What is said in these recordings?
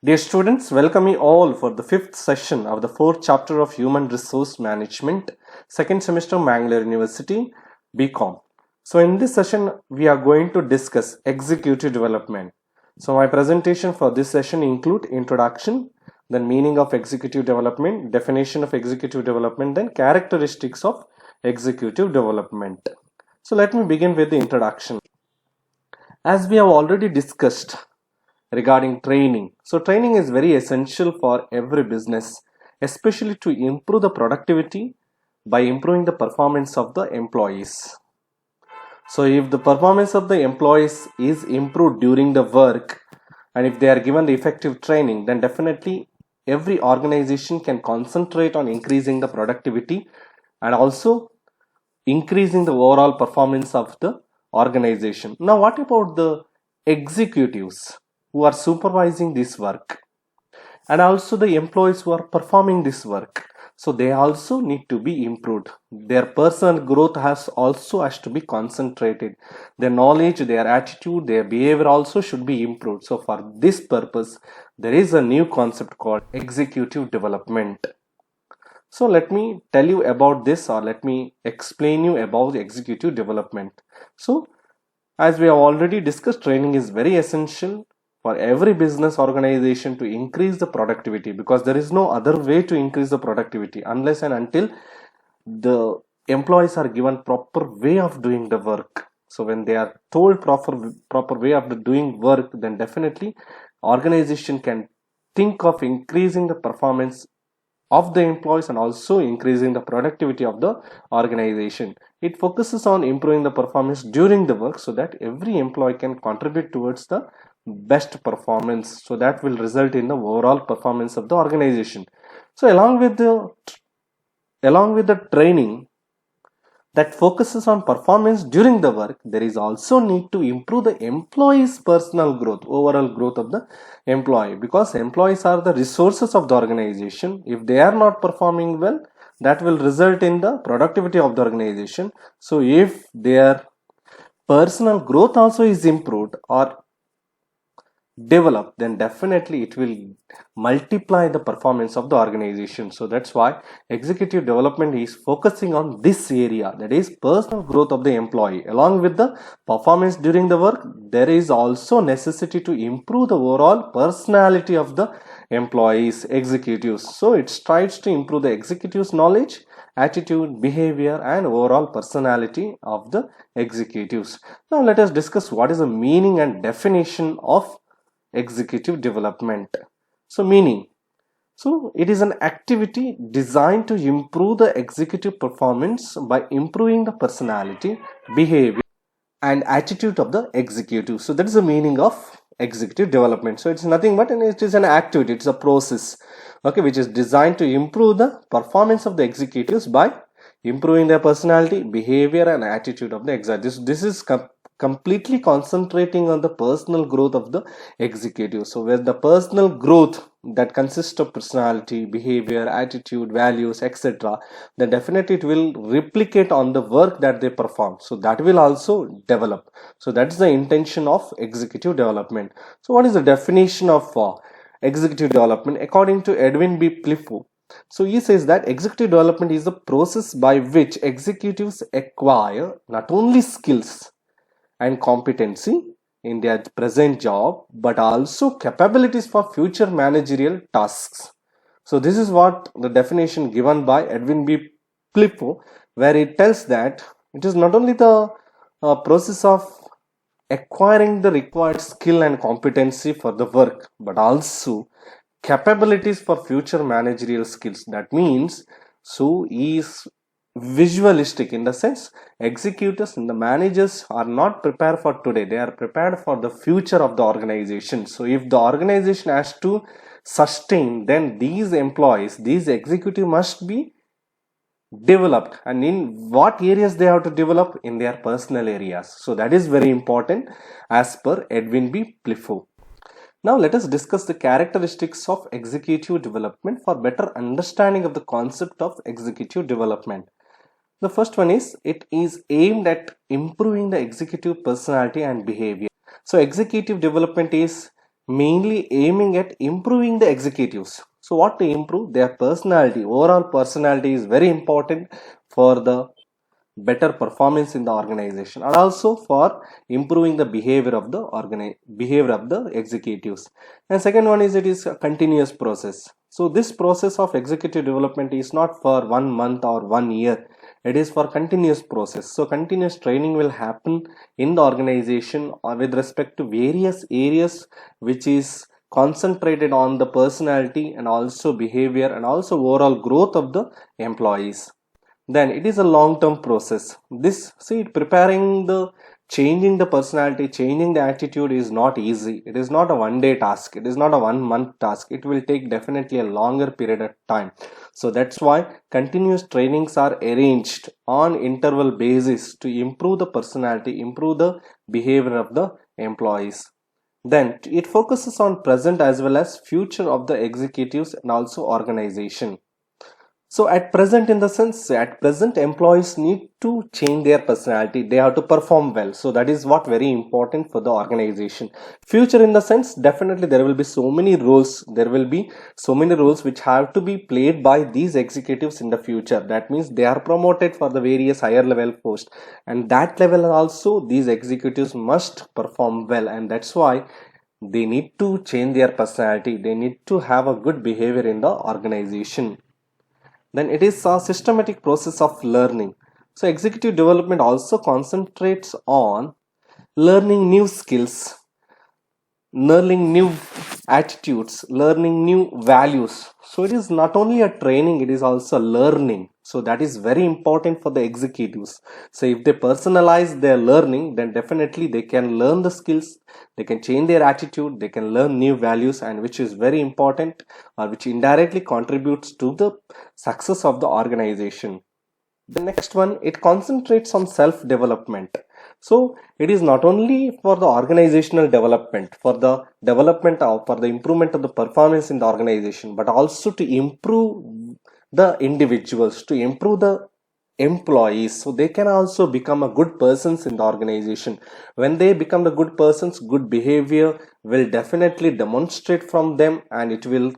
Dear students, welcome you all for the fifth session of the fourth chapter of Human Resource Management, second semester Mangalore University, BCom. So in this session, we are going to discuss executive development. So my presentation for this session include introduction, then meaning of executive development, definition of executive development, then characteristics of executive development. So let me begin with the introduction. As we have already discussed regarding training. So training is very essential for every business, especially to improve the productivity by improving the performance of the employees. So if the performance of the employees is improved during the work and if they are given the effective training, then definitely every organization can concentrate on increasing the productivity and also increasing the overall performance of the organization. Now, what about the executives who are supervising this work and also the employees who are performing this work? So they also need to be improved. Their personal growth has to be concentrated. Their knowledge, their attitude, their behavior also should be improved. So for this purpose, there is a new concept called executive development. So let me tell you about this, or let me explain you about the executive development. So as we have already discussed, training is very essential for every business organization to increase the productivity, because there is no other way to increase the productivity unless and until the employees are given proper way of doing the work. So when they are told proper way of doing work, then definitely organization can think of increasing the performance of the employees and also increasing the productivity of the organization. It focuses on improving the performance during the work so that every employee can contribute towards the best performance, so that will result in the overall performance of the organization. So along with the training that focuses on performance during the work, there is also need to improve the employee's personal growth, overall growth of the employee, because employees are the resources of the organization. If they are not performing well, that will result in the productivity of the organization. So if their personal growth also is improved or develop, then definitely it will multiply the performance of the organization. So that's why executive development is focusing on this area, that is personal growth of the employee. Along with the performance during the work, there is also necessity to improve the overall personality of the employees, executives. So it strives to improve the executives knowledge, attitude, behavior and overall personality of the executives. Now let us discuss what is the meaning and definition of executive development. So meaning, so it is an activity designed to improve the executive performance by improving the personality, behavior and attitude of the executive. So that is the meaning of executive development. So it's nothing but it is an activity, it's a process, okay, which is designed to improve the performance of the executives by improving their personality, behavior and attitude of the executives. This is completely concentrating on the personal growth of the executive. So where the personal growth that consists of personality, behavior, attitude, values, etc., then definitely it will replicate on the work that they perform. So that will also develop. So that's the intention of executive development. So what is the definition of executive development according to Edwin B. Pliffo? So he says that executive development is the process by which executives acquire not only skills and competency in their present job, but also capabilities for future managerial tasks. So this is what the definition given by Edwin B. Pliffo, where it tells that it is not only the process of acquiring the required skill and competency for the work, but also capabilities for future managerial skills. That means, so is visualistic in the sense executors and the managers are not prepared for today, they are prepared for the future of the organization. So if the organization has to sustain, then these employees, these executive must be developed, and in what areas they have to develop, in their personal areas. So that is very important as per Edwin B. Pliffo. Now let us discuss the characteristics of executive development for better understanding of the concept of executive development. The first one is, it is aimed at improving the executive personality and behavior. So executive development is mainly aiming at improving the executives. So what to improve? Their personality. Overall personality is very important for the better performance in the organization, and also for improving the behavior of the executives. And second one is, it is a continuous process. So this process of executive development is not for 1 month or 1 year, it is for continuous process. So continuous training will happen in the organization with respect to various areas which is concentrated on the personality and also behavior and also overall growth of the employees. Then it is a long term process. This, see, preparing the changing the personality, changing the attitude is not easy. It is not a 1 day task, it is not a 1 month task, it will take definitely a longer period of time. So that's why continuous trainings are arranged on interval basis to improve the personality, improve the behavior of the employees. Then it focuses on present as well as future of the executives and also organization. So at present, in the sense, at present employees need to change their personality, they have to perform well. So that is what very important for the organization. Future, in the sense, definitely there will be so many roles, which have to be played by these executives in the future. That means they are promoted for the various higher level posts, and that level also these executives must perform well, and that's why they need to change their personality, they need to have a good behavior in the organization. Then it is a systematic process of learning. So executive development also concentrates on learning new skills, learning new attitudes, learning new values. So it is not only a training, it is also learning. So that is very important for the executives. So if they personalize their learning, then definitely they can learn the skills, they can change their attitude, they can learn new values, and which is very important, or which indirectly contributes to the success of the organization. The next one, it concentrates on self development. So it is not only for the organizational development, for the development of, for the improvement of the performance in the organization, but also to improve the individuals, to improve the employees, so they can also become a good persons in the organization. When they become the good persons, good behavior will definitely demonstrate from them, and it will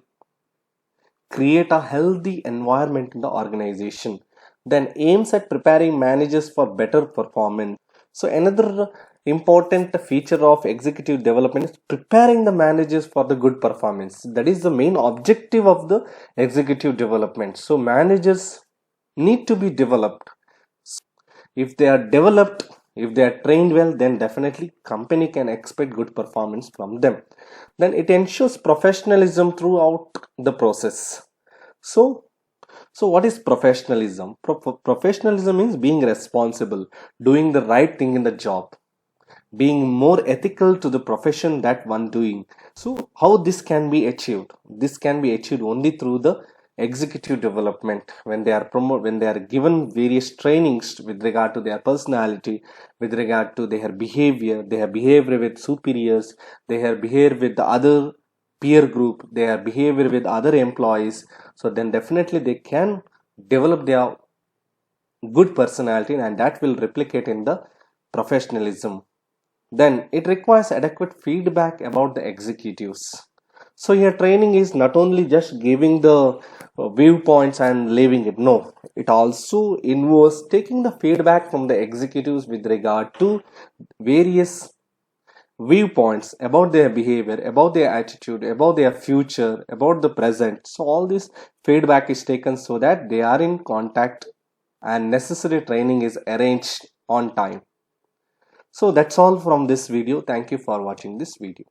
create a healthy environment in the organization. Then aims at preparing managers for better performance. So another important feature of executive development is preparing the managers for the good performance. That is the main objective of the executive development. So managers need to be developed. If they are developed, if they are trained well, then definitely company can expect good performance from them. Then it ensures professionalism throughout the process. So what is professionalism? Professionalism means being responsible, doing the right thing in the job, being more ethical to the profession that one doing. So how this can be achieved? This can be achieved only through the executive development, when they are when they are given various trainings with regard to their personality, with regard to their behavior, their behavior with superiors, their behavior with the other peer group, their behavior with other employees. So then definitely they can develop their good personality, and that will replicate in the professionalism. Then it requires adequate feedback about the executives. So your training is not only just giving the viewpoints and leaving it. No, it also involves taking the feedback from the executives with regard to various viewpoints about their behavior, about their attitude, about their future, about the present. So all this feedback is taken so that they are in contact and necessary training is arranged on time. So that's all from this video. Thank you for watching this video.